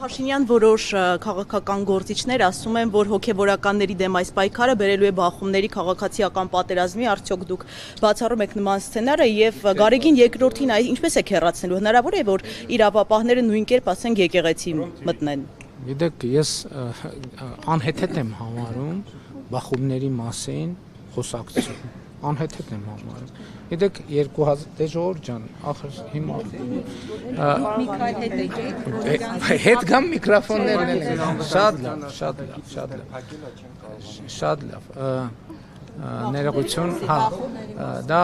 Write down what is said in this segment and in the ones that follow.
Փաշինյան որոշ քաղաքական գործիչներ ասում են, որ հոգևորականների դեմ այս պայքարը բերելու է բախումների քաղաքացիական պատերազմի, արդյոք դուք բացառում եք նման սցենարը եւ Գարեգին երկրորդին ինչպես եք հեռացնելու, հնարավոր է որ իրավապահները նույն կերպ ասենք եկեղեցի մտնեն։ Գիտեք, ես անհեթեթ եմ համարում բախումների մասին խոսակցություն, անհեթեթ եմ համարում։ Գիտեք, 2000 ժողովուրդ ջան, ախր հիմա հետ գամ միկրոֆոններն են, շատ լավ, ներողություն, դա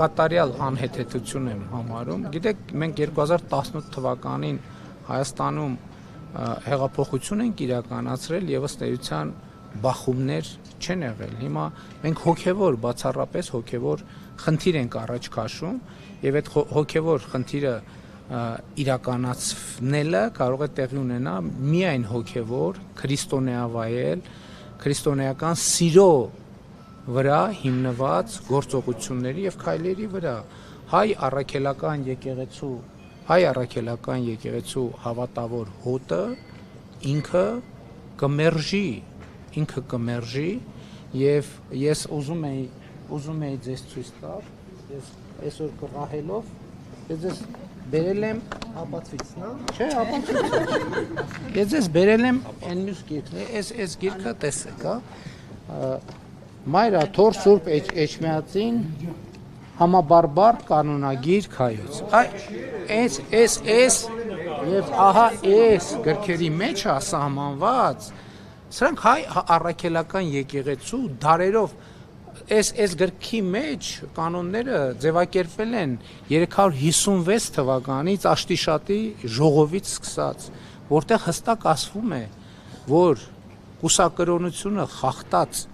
կատարյալ անհեթեթություն եմ համարում։ Գիտեք, մենք 2018 թվականին Հայաստանում հեղափոխություն ենք իրականացրել եւ ըստ էության բախումներ չեն եղել։ Հիմա մենք հոգևոր, բացառապես հոգևոր խնդիր ենք առաջ քաշում եւ այդ հոգևոր խնդիրը իրականացնելը կարող է տեղի ունենալ միայն հոգևոր, քրիստոնեավայել, քրիստոնեական սիրո վրա հիմնված գործողությունների եւ քայլերի վրա։ Հայ առաքելական եկեղեցու հավատավոր հոտը ինքը կմերժի եւ ես ուզում էի ձեզ ցույց տալ, ես այսօր կռահելով ես բերել եմ ապացույց, չէ, ապացույց։ Ես ձեզ բերել եմ այն մյուս գիրքն, այս գիրքը տեսեք, Մայրա Թոր Սուրբ Էջմիածին համաբարբար կանոնագիր հայոց։ Այս եւ ահա այս գրքերի մեջ է սահմանված, սրանք հայ առաքելական եկեղեցու դարերով այս գրքի մեջ կանոնները ձևակերպվել են 356 թվականից Աշտիշատի ժողովից սկսած, որտեղ հստակ ասվում է, որ կուսակրոնությունը խախտած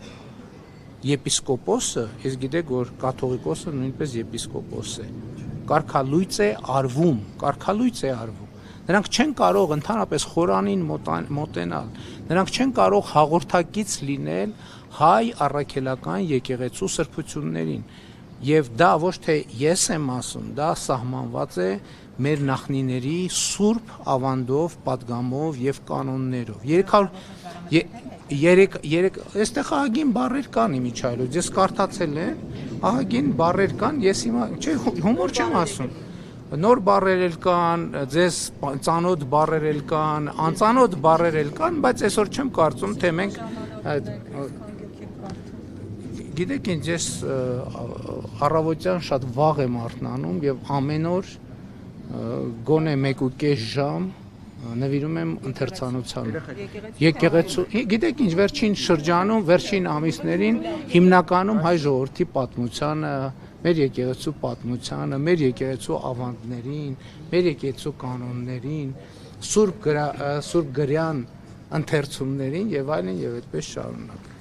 եպիսկոպոսը, ես գիտեք, որ կաթողիկոսը նույնպես եպիսկոպոս է, կարգալույծ է արվում, նրանք չեն կարող ընդհանրապես խորանին մոտենալ, նրանք չեն կարող հաղորդակից լինել հայ առաքելական եկեղեցու սրբություններին, եւ դա ոչ թե ես եմ ասում, դա սահմանված է մեր նախնիների սուրբ ավանդով, պատգամով եւ կանոններով։ Այստեղ ահագին բառեր կան իմիջայլոց, ես կարդացել եմ, ահագին բառեր կան, ես հիմա, չէ, հումոր չեմ ասում, նոր բառեր էլ կան, ձեզ ծանոթ բառեր էլ կան, անծանոթ բառեր էլ կան, բայց այսօր չեմ կարծում, թե մենք, գիտեք ինչ, ես առավոտյան շատ վաղ եմ արթնանում եւ ամեն օր գոնե 1.5 ժամ նվիրում եմ ընթերցանությանը, եկեղեցու, գիտեք ինչ, վերջին շրջանում, վերջին ամիսներին հիմնականում հայ ժողովրդի պատմությանը, մեր եկեղեցու պատմությանը, մեր եկեղեցու ավանդներին, մեր եկեղեցու կանոններին, սուրբ գրյան ընթերցումներին եւ այլն եւ այդպես շարունակ։